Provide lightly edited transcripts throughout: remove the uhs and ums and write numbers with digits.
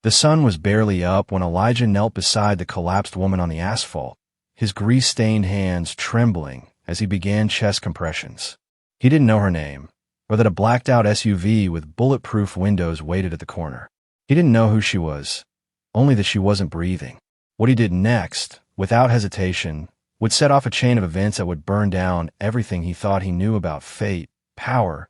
The sun was barely up when Elijah knelt beside the collapsed woman on the asphalt, his grease-stained hands trembling as he began chest compressions. He didn't know her name, or that a blacked-out SUV with bulletproof windows waited at the corner. He didn't know who she was, only that she wasn't breathing. What he did next, without hesitation, would set off a chain of events that would burn down everything he thought he knew about fate, power,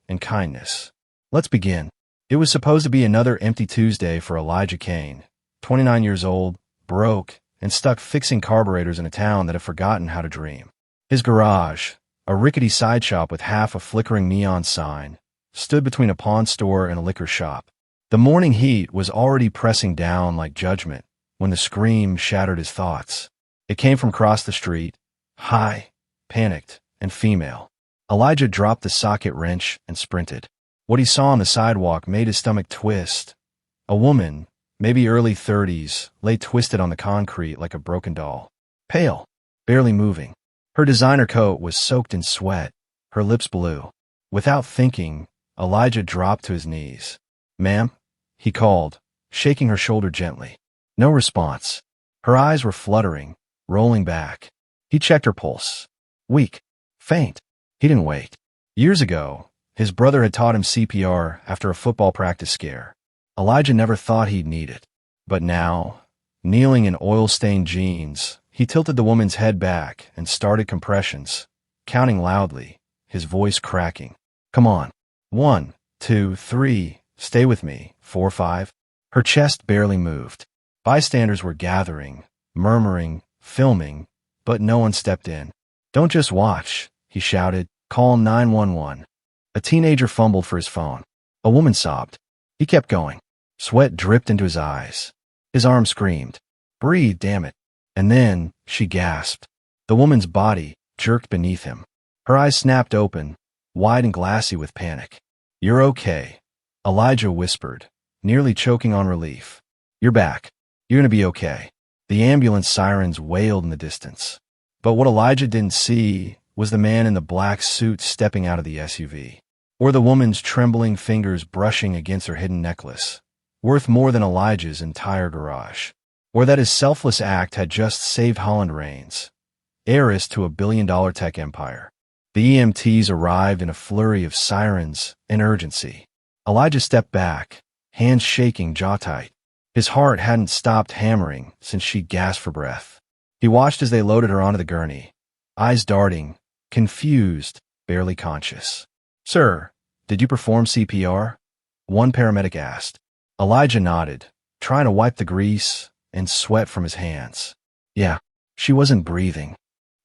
and kindness. Let's begin. It was supposed to be another empty Tuesday for Elijah Kane, 29 years old, broke, and stuck fixing carburetors in a town that had forgotten how to dream. His garage, a rickety side shop with half a flickering neon sign, stood between a pawn store and a liquor shop. The morning heat was already pressing down like judgment when the scream shattered his thoughts. It came from across the street, high, panicked, and female. Elijah dropped the socket wrench and sprinted. What he saw on the sidewalk made his stomach twist. A woman, maybe early 30s, lay twisted on the concrete like a broken doll. Pale, barely moving. Her designer coat was soaked in sweat, her lips blue. Without thinking, Elijah dropped to his knees. "Ma'am?" he called, shaking her shoulder gently. No response. Her eyes were fluttering, rolling back. He checked her pulse. Weak. Faint. He didn't wait. Years ago, his brother had taught him CPR after a football practice scare. Elijah never thought he'd need it. But now, kneeling in oil-stained jeans, he tilted the woman's head back and started compressions, counting loudly, his voice cracking. "Come on. 1, 2, 3, stay with me, 4, 5. Her chest barely moved. Bystanders were gathering, murmuring, filming, but no one stepped in. "Don't just watch," he shouted. "Call 911. A teenager fumbled for his phone. A woman sobbed. He kept going. Sweat dripped into his eyes. His arm screamed. "Breathe, damn it." And then she gasped. The woman's body jerked beneath him. Her eyes snapped open, wide and glassy with panic. "You're okay," Elijah whispered, nearly choking on relief. "You're back. You're gonna be okay." The ambulance sirens wailed in the distance. But what Elijah didn't see was the man in the black suit stepping out of the SUV, or the woman's trembling fingers brushing against her hidden necklace, worth more than Elijah's entire garage, or that his selfless act had just saved Holland Raines, heiress to a billion-dollar tech empire. The EMTs arrived in a flurry of sirens and urgency. Elijah stepped back, hands shaking, jaw tight. His heart hadn't stopped hammering since she gasped for breath. He watched as they loaded her onto the gurney, eyes darting, confused, barely conscious. "Sir, did you perform CPR?" one paramedic asked. Elijah nodded, trying to wipe the grease and sweat from his hands. "Yeah." She wasn't breathing.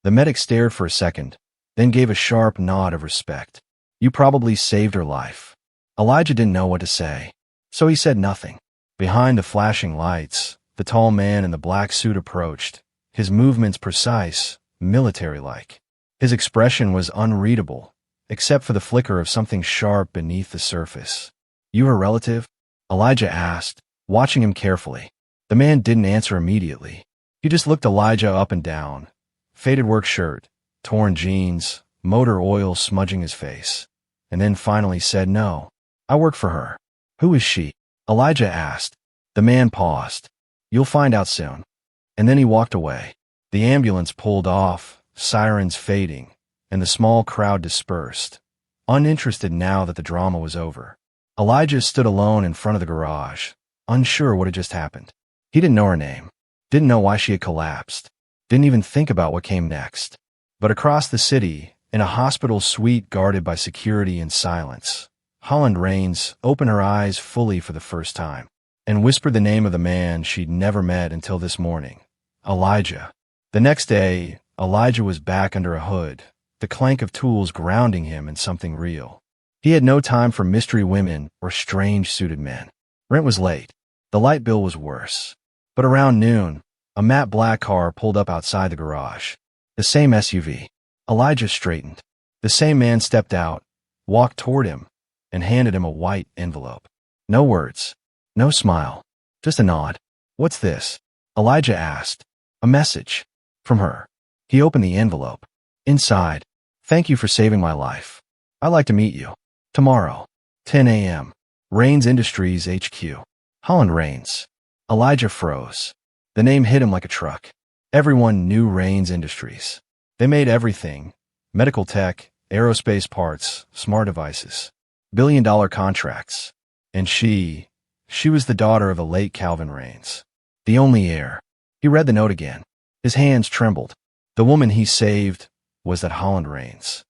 The medic stared for a second, then gave a sharp nod of respect. "You probably saved her life." Elijah didn't know what to say, so he said nothing. Behind the flashing lights, the tall man in the black suit approached, his movements precise, military-like. His expression was unreadable, except for the flicker of something sharp beneath the surface. "You her relative?" Elijah asked, watching him carefully. The man didn't answer immediately. He just looked Elijah up and down. Faded work shirt, torn jeans, motor oil smudging his face. And then finally said, "No, I work for her." "Who is she?" Elijah asked. The man paused. "You'll find out soon." And then he walked away. The ambulance pulled off, sirens fading, and the small crowd dispersed, uninterested now that the drama was over. Elijah stood alone in front of the garage, unsure what had just happened. He didn't know her name, didn't know why she had collapsed, didn't even think about what came next. But across the city, in a hospital suite guarded by security and silence, Holland Raines opened her eyes fully for the first time and whispered the name of the man she'd never met until this morning, Elijah. The next day, Elijah was back under a hood, the clank of tools grounding him in something real. He had no time for mystery women or strange-suited men. Rent was late. The light bill was worse. But around noon, a matte black car pulled up outside the garage. The same SUV. Elijah straightened. The same man stepped out, walked toward him, and handed him a white envelope. No words. No smile. Just a nod. "What's this?" Elijah asked. "A message. From her." He opened the envelope. Inside, "Thank you for saving my life. I'd like to meet you. Tomorrow, 10 a.m. Raines Industries HQ." Holland Raines. Elijah froze. The name hit him like a truck. Everyone knew Raines Industries. They made everything: medical tech, aerospace parts, smart devices, billion-dollar contracts. And she was the daughter of the late Calvin Raines, the only heir. He read the note again. His hands trembled. The woman he saved was that Holland Raines.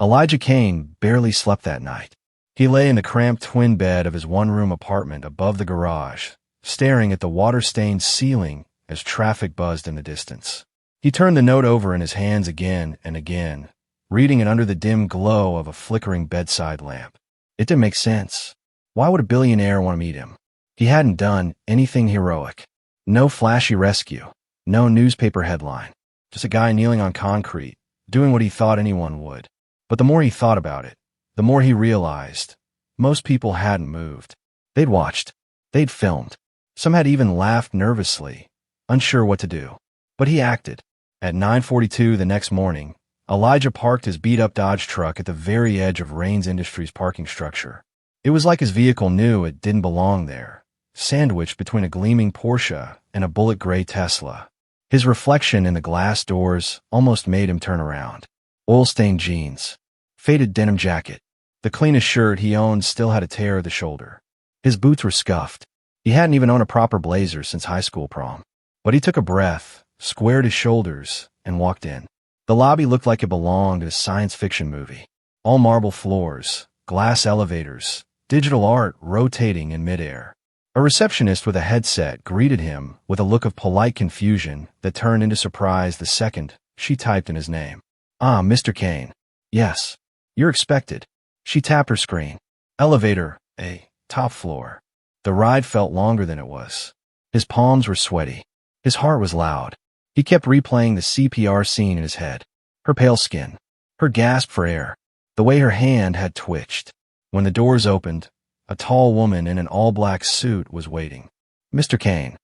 Elijah Kane barely slept that night. He lay in the cramped twin bed of his one-room apartment above the garage, staring at the water-stained ceiling as traffic buzzed in the distance. He turned the note over in his hands again and again, reading it under the dim glow of a flickering bedside lamp. It didn't make sense. Why would a billionaire want to meet him? He hadn't done anything heroic. No flashy rescue. No newspaper headline. Just a guy kneeling on concrete, doing what he thought anyone would. But the more he thought about it, the more he realized most people hadn't moved. They'd watched. They'd filmed. Some had even laughed nervously, unsure what to do. But he acted. At 9:42 the next morning, Elijah parked his beat-up Dodge truck at the very edge of Raines Industries' parking structure. It was like his vehicle knew it didn't belong there, sandwiched between a gleaming Porsche and a bullet-gray Tesla. His reflection in the glass doors almost made him turn around. Oil-stained jeans, faded denim jacket. The cleanest shirt he owned still had a tear at the shoulder. His boots were scuffed. He hadn't even owned a proper blazer since high school prom. But he took a breath, squared his shoulders, and walked in. The lobby looked like it belonged in a science fiction movie. All marble floors, glass elevators, digital art rotating in midair. A receptionist with a headset greeted him with a look of polite confusion that turned into surprise the second she typed in his name. "Ah, Mr. Kane. Yes. You're expected." She tapped her screen. Elevator, top floor. The ride felt longer than it was. His palms were sweaty. His heart was loud. He kept replaying the CPR scene in his head. Her pale skin. Her gasp for air. The way her hand had twitched. When the doors opened, a tall woman in an all-black suit was waiting. "Mr. Kane."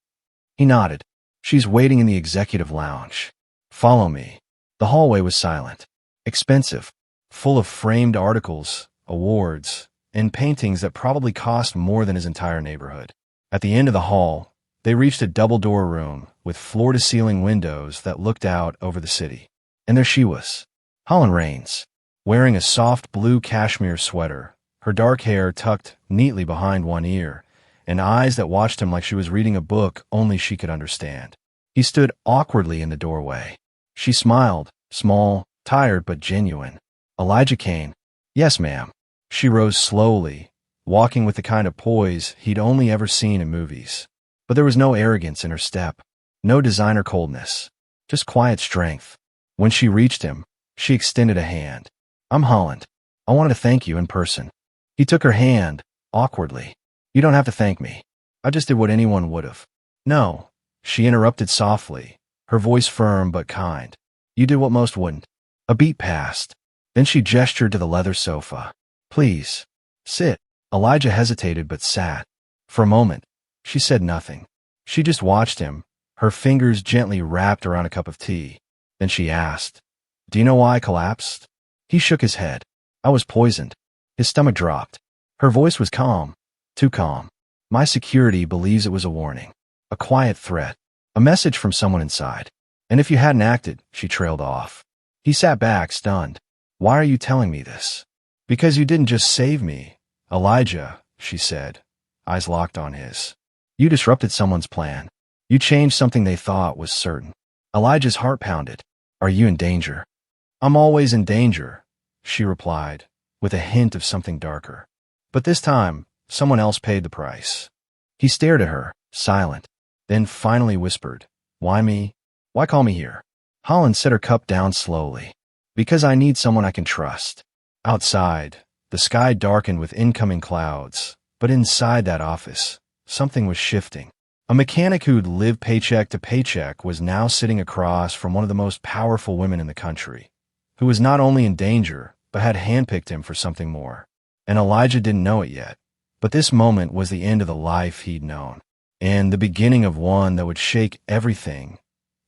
He nodded. "She's waiting in the executive lounge. Follow me." The hallway was silent. Expensive. Full of framed articles, awards, and paintings that probably cost more than his entire neighborhood. At the end of the hall, they reached a double-door room with floor-to-ceiling windows that looked out over the city. And there she was, Holland Raines, wearing a soft blue cashmere sweater, her dark hair tucked neatly behind one ear, and eyes that watched him like she was reading a book only she could understand. He stood awkwardly in the doorway. She smiled, small, tired but genuine. "Elijah Kane." "Yes, ma'am." She rose slowly, walking with the kind of poise he'd only ever seen in movies. But there was no arrogance in her step, no designer coldness, just quiet strength. When she reached him, she extended a hand. "I'm Holland. I wanted to thank you in person." He took her hand, awkwardly. "You don't have to thank me. I just did what anyone would have." "No," she interrupted softly, her voice firm but kind. "You did what most wouldn't." A beat passed. Then she gestured to the leather sofa. "Please, sit." Elijah hesitated but sat. For a moment, she said nothing. She just watched him, her fingers gently wrapped around a cup of tea. Then she asked, "Do you know why I collapsed?" He shook his head. "I was poisoned." His stomach dropped. Her voice was calm, too calm. "My security believes it was a warning, a quiet threat, a message from someone inside. And if you hadn't acted," she trailed off. He sat back, stunned. "Why are you telling me this?" "Because you didn't just save me, Elijah," she said, eyes locked on his. "You disrupted someone's plan. You changed something they thought was certain." Elijah's heart pounded. "Are you in danger?" "I'm always in danger," she replied, with a hint of something darker. But this time, someone else paid the price. He stared at her, silent, then finally whispered, "Why me? Why call me here?" Holland set her cup down slowly. "Because I need someone I can trust." Outside, the sky darkened with incoming clouds, but inside that office, something was shifting. A mechanic who'd lived paycheck to paycheck was now sitting across from one of the most powerful women in the country, who was not only in danger, but had handpicked him for something more. And Elijah didn't know it yet, but this moment was the end of the life he'd known, and the beginning of one that would shake everything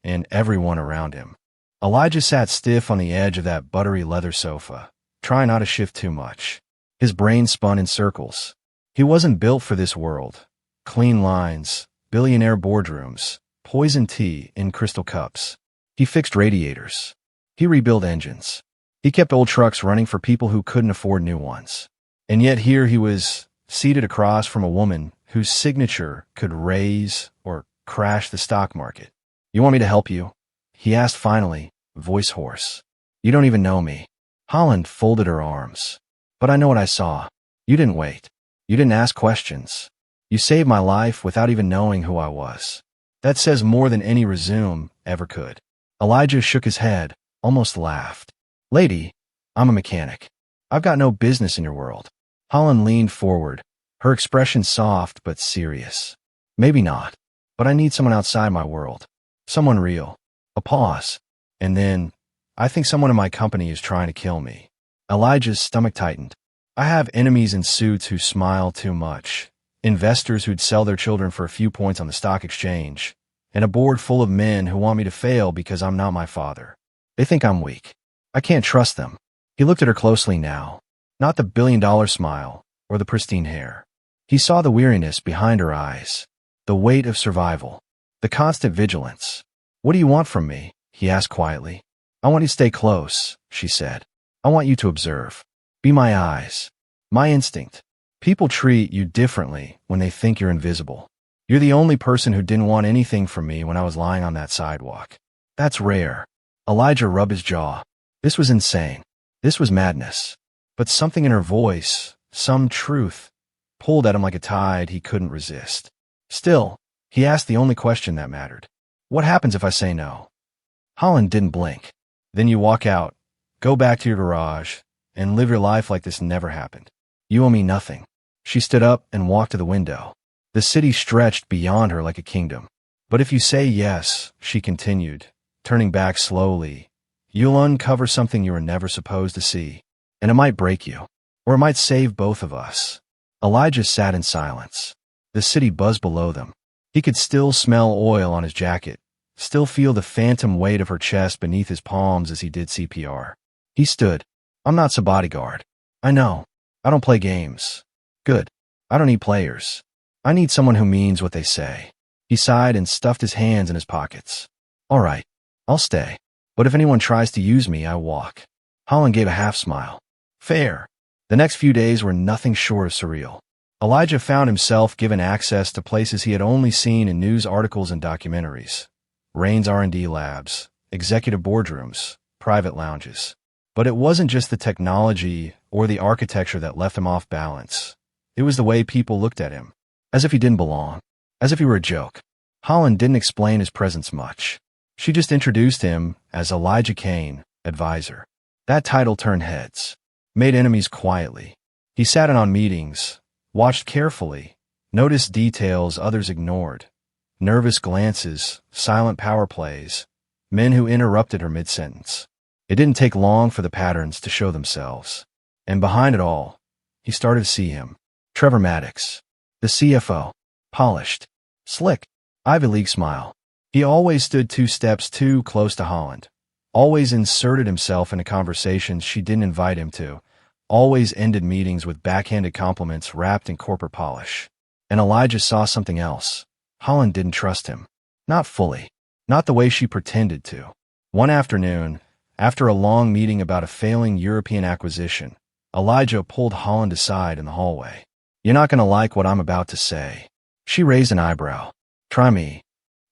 and everyone around him. Elijah sat stiff on the edge of that buttery leather sofa, trying not to shift too much. His brain spun in circles. He wasn't built for this world, clean lines, billionaire boardrooms, poison tea in crystal cups. He fixed radiators. He rebuilt engines. He kept old trucks running for people who couldn't afford new ones. And yet here he was, seated across from a woman whose signature could raise or crash the stock market. "You want me to help you?" he asked finally, voice hoarse. "You don't even know me." Holland folded her arms. "But I know what I saw. You didn't wait. You didn't ask questions. You saved my life without even knowing who I was. That says more than any resume ever could." Elijah shook his head, almost laughed. "Lady, I'm a mechanic. I've got no business in your world." Holland leaned forward, her expression soft but serious. "Maybe not, but I need someone outside my world. Someone real." A pause. And then, "I think someone in my company is trying to kill me." Elijah's stomach tightened. "I have enemies in suits who smile too much, investors who'd sell their children for a few points on the stock exchange, and a board full of men who want me to fail because I'm not my father. They think I'm weak. I can't trust them." He looked at her closely now, not the billion-dollar smile or the pristine hair. He saw the weariness behind her eyes, the weight of survival, the constant vigilance. "What do you want from me?" he asked quietly. "I want you to stay close," she said. "I want you to observe. Be my eyes, my instinct. People treat you differently when they think you're invisible. You're the only person who didn't want anything from me when I was lying on that sidewalk. That's rare." Elijah rubbed his jaw. This was insane. This was madness. But something in her voice, some truth, pulled at him like a tide he couldn't resist. Still, he asked the only question that mattered. "What happens if I say no?" Holland didn't blink. "Then you walk out, go back to your garage, and live your life like this never happened. You owe me nothing." She stood up and walked to the window. The city stretched beyond her like a kingdom. "But if you say yes," she continued, turning back slowly, "you'll uncover something you were never supposed to see. And it might break you, or it might save both of us." Elijah sat in silence. The city buzzed below them. He could still smell oil on his jacket, still feel the phantom weight of her chest beneath his palms as he did CPR. He stood. "I'm not some bodyguard. I know. I don't play games. Good. I don't need players. I need someone who means what they say." He sighed and stuffed his hands in his pockets. "All right, I'll stay. But if anyone tries to use me, I walk." Holland gave a half smile. "Fair." The next few days were nothing short of surreal. Elijah found himself given access to places he had only seen in news articles and documentaries. Rain's R&D labs, executive boardrooms, private lounges. But it wasn't just the technology or the architecture that left him off balance. It was the way people looked at him, as if he didn't belong, as if he were a joke. Holland didn't explain his presence much. She just introduced him as Elijah Kane, advisor. That title turned heads, made enemies quietly. He sat in on meetings, watched carefully, noticed details others ignored. Nervous glances, silent power plays, men who interrupted her mid-sentence. It didn't take long for the patterns to show themselves. And behind it all, he started to see him. Trevor Maddox, the CFO, polished, slick, Ivy League smile. He always stood 2 steps too close to Holland, always inserted himself into conversations she didn't invite him to, always ended meetings with backhanded compliments wrapped in corporate polish. And Elijah saw something else. Holland didn't trust him. Not fully. Not the way she pretended to. One afternoon, after a long meeting about a failing European acquisition, Elijah pulled Holland aside in the hallway. "You're not going to like what I'm about to say." She raised an eyebrow. "Try me.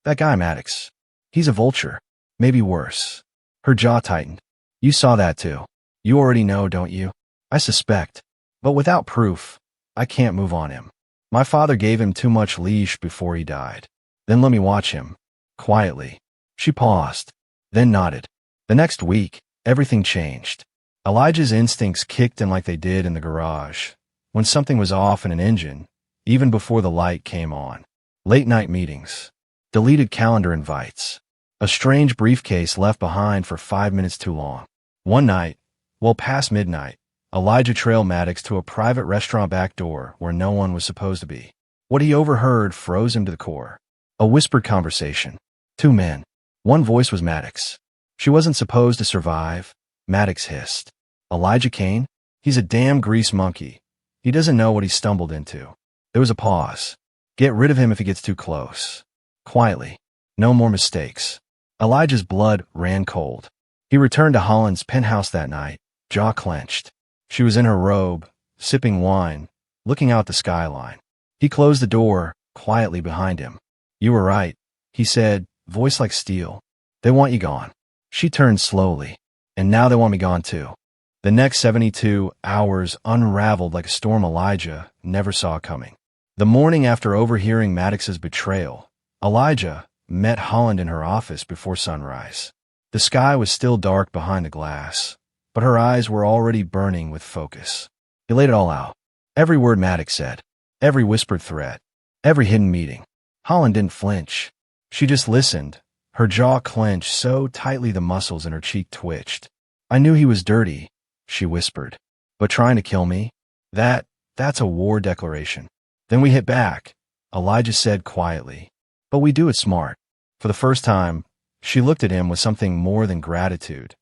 That guy Maddox. He's a vulture. Maybe worse." Her jaw tightened. "You saw that too. You already know, don't you?" "I suspect. But without proof, I can't move on him. My father gave him too much leash before he died. Then let me watch him." Quietly. She paused, then nodded. The next week, everything changed. Elijah's instincts kicked in like they did in the garage, when something was off in an engine, even before the light came on. Late-night meetings. Deleted calendar invites. A strange briefcase left behind for 5 minutes too long. One night, well past midnight, Elijah trailed Maddox to a private restaurant back door where no one was supposed to be. What he overheard froze him to the core. A whispered conversation. 2 men. One voice was Maddox. "She wasn't supposed to survive," Maddox hissed. "Elijah Kane? He's a damn grease monkey. He doesn't know what he stumbled into." There was a pause. Get rid of him if he gets too close. Quietly. No more mistakes. Elijah's blood ran cold. He returned to Holland's penthouse that night, jaw clenched. She was in her robe, sipping wine, looking out the skyline. He closed the door, quietly behind him. You were right, he said, voice like steel. They want you gone. She turned slowly. And now they want me gone too. The next 72 hours unraveled like a storm Elijah never saw coming. The morning after overhearing Maddox's betrayal, Elijah met Holland in her office before sunrise. The sky was still dark behind the glass, but her eyes were already burning with focus. He laid it all out. Every word Maddox said, every whispered threat, every hidden meeting. Holland didn't flinch. She just listened, her jaw clenched so tightly the muscles in her cheek twitched. I knew he was dirty, she whispered. But trying to kill me? That's a war declaration. Then we hit back, Elijah said quietly. But we do it smart. For the first time, she looked at him with something more than gratitude,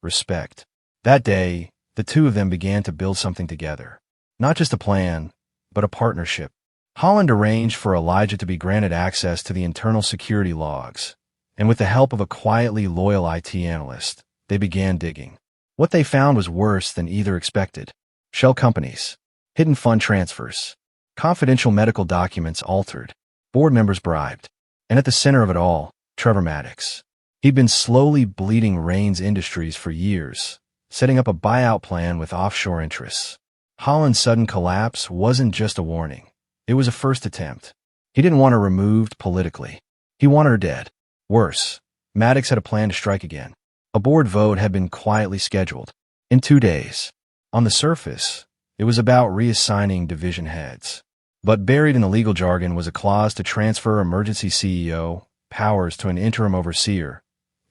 respect. That day, the two of them began to build something together. Not just a plan, but a partnership. Holland arranged for Elijah to be granted access to the internal security logs, and with the help of a quietly loyal IT analyst, they began digging. What they found was worse than either expected. Shell companies, hidden fund transfers, confidential medical documents altered, board members bribed, and at the center of it all, Trevor Maddox. He'd been slowly bleeding Rains Industries for years, setting up a buyout plan with offshore interests. Holland's sudden collapse wasn't just a warning. It was a first attempt. He didn't want her removed politically. He wanted her dead. Worse, Maddox had a plan to strike again. A board vote had been quietly scheduled. In 2 days. On the surface, it was about reassigning division heads. But buried in the legal jargon was a clause to transfer emergency CEO powers to an interim overseer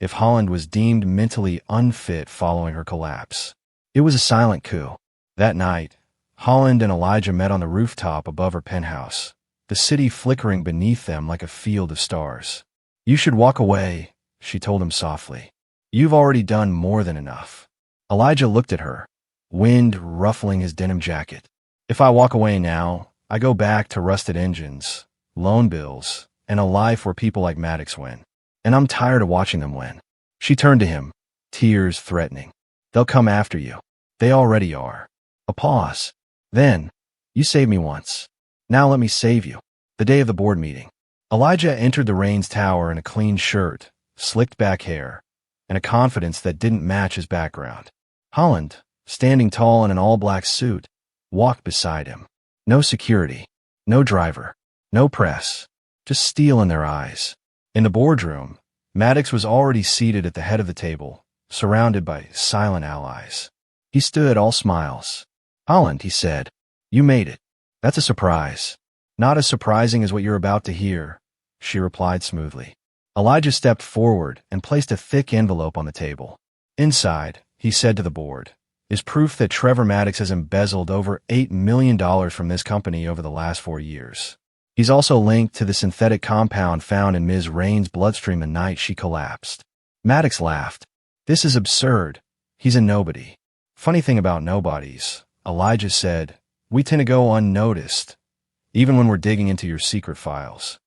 if Holland was deemed mentally unfit following her collapse. It was a silent coup. That night, Holland and Elijah met on the rooftop above her penthouse, the city flickering beneath them like a field of stars. You should walk away, she told him softly. You've already done more than enough. Elijah looked at her, wind ruffling his denim jacket. If I walk away now, I go back to rusted engines, loan bills, and a life where people like Maddox win. And I'm tired of watching them win. She turned to him, tears threatening. They'll come after you. They already are. A pause. Then, you saved me once. Now let me save you. The day of the board meeting. Elijah entered the Rains Tower in a clean shirt, slicked back hair, and a confidence that didn't match his background. Holland, standing tall in an all-black suit, walked beside him. No security, no driver, no press, just steel in their eyes. In the boardroom, Maddox was already seated at the head of the table, surrounded by silent allies. He stood all smiles. Holland, he said, you made it. That's a surprise. Not as surprising as what you're about to hear, she replied smoothly. Elijah stepped forward and placed a thick envelope on the table. Inside, he said to the board, is proof that Trevor Maddox has embezzled over $8 million from this company over the last 4 years. He's also linked to the synthetic compound found in Ms. Rain's bloodstream the night she collapsed. Maddox laughed. This is absurd. He's a nobody. Funny thing about nobodies, Elijah said, we tend to go unnoticed, even when we're digging into your secret files.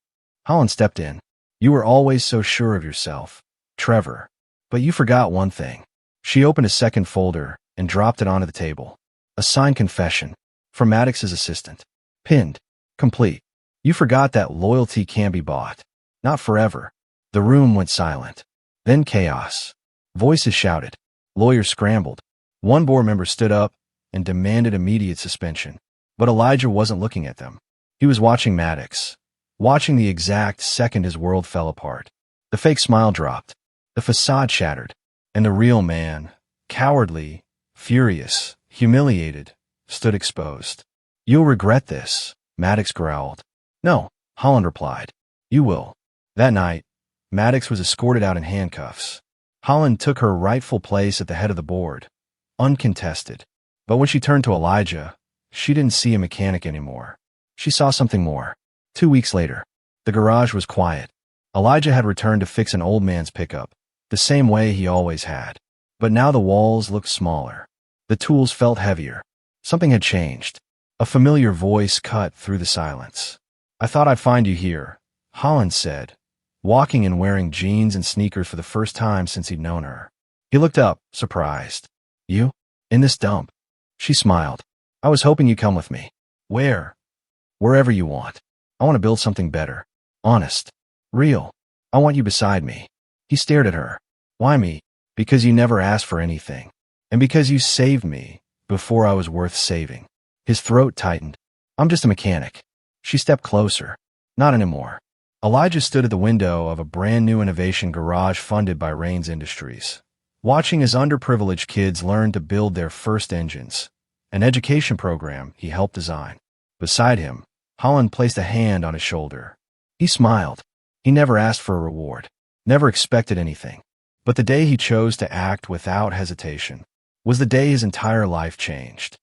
Holland stepped in. You were always so sure of yourself, Trevor. But you forgot one thing. She opened a second folder and dropped it onto the table. A signed confession from Maddox's assistant. Pinned. Complete. You forgot that loyalty can't be bought. Not forever. The room went silent. Then chaos. Voices shouted. Lawyers scrambled. One board member stood up and demanded immediate suspension. But Elijah wasn't looking at them. He was watching Maddox. Watching the exact second his world fell apart. The fake smile dropped. The facade shattered. And the real man, cowardly, furious, humiliated, stood exposed. You'll regret this, Maddox growled. No, Holland replied. You will. That night, Maddox was escorted out in handcuffs. Holland took her rightful place at the head of the board, uncontested. But when she turned to Elijah, she didn't see a mechanic anymore. She saw something more. 2 weeks later, the garage was quiet. Elijah had returned to fix an old man's pickup, the same way he always had. But now the walls looked smaller. The tools felt heavier. Something had changed. A familiar voice cut through the silence. I thought I'd find you here, Holland said, walking and wearing jeans and sneakers for the first time since he'd known her. He looked up, surprised. You? In this dump? She smiled. I was hoping you'd come with me. Where? Wherever you want. I want to build something better. Honest. Real. I want you beside me. He stared at her. Why me? Because you never asked for anything. And because you saved me before I was worth saving. His throat tightened. I'm just a mechanic. She stepped closer. Not anymore. Elijah stood at the window of a brand new innovation garage funded by Rains Industries, watching his underprivileged kids learn to build their first engines, an education program he helped design. Beside him, Holland placed a hand on his shoulder. He smiled. He never asked for a reward, never expected anything. But the day he chose to act without hesitation was the day his entire life changed.